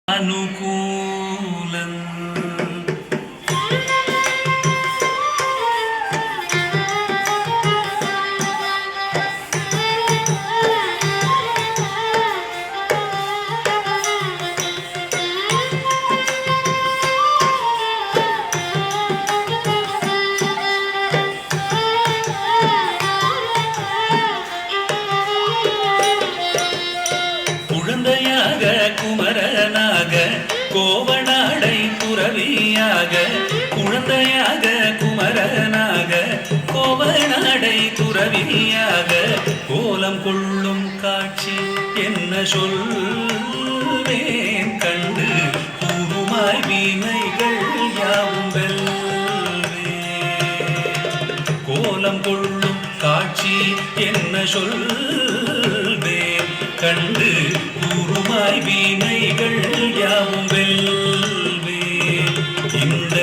अनुकूलं குழந்தையாக குமரனாக கோவனாடை துறவியாக குழந்தையாக குமரனாக கோவனாடை துறவியாக கோலம் கொள்ளும் காட்சி என்ன சொல்வேன் கண்டு கூறுமாய் வீணைகள் யாவும் வெல்வேன் கோலம் கொள்ளும் காட்சி என்ன சொல்வேன் கண்டு கூறுமாய் வீணைகள் யாவும் வெல்வே இந்த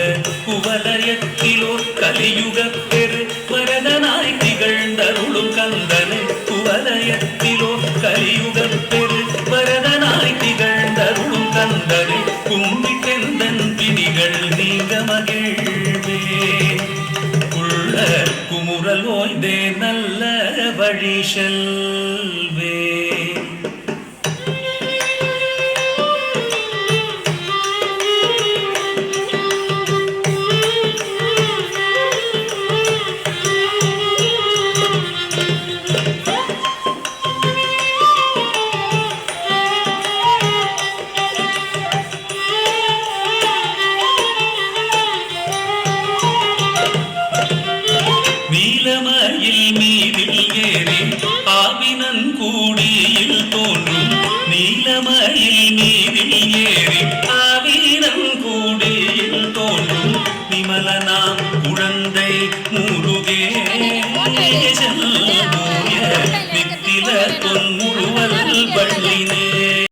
குவலயத்திலோ கலியுக பெரு வரதனாய் திகழ்ந்தருளும் கந்தனை குவலயத்திலோ கலியுக பெரு வரதனாய் திகழ்ந்தருளும் கந்தனை கும்பிட்டெந்தன் பிணிகள் நீங்க மகிழ்வே உள்ள குமுறல் ஓய்ந்தே நல்ல வழி செல்வே நீலமயில் மீதில் ஏறி ஆவினன் கூடியில் தோன்றும் நீலமயில் மீதில் ஏறி ஆவினன் கூடியில் தோன்றும் விமலனாம் குழந்தை முருகேசன்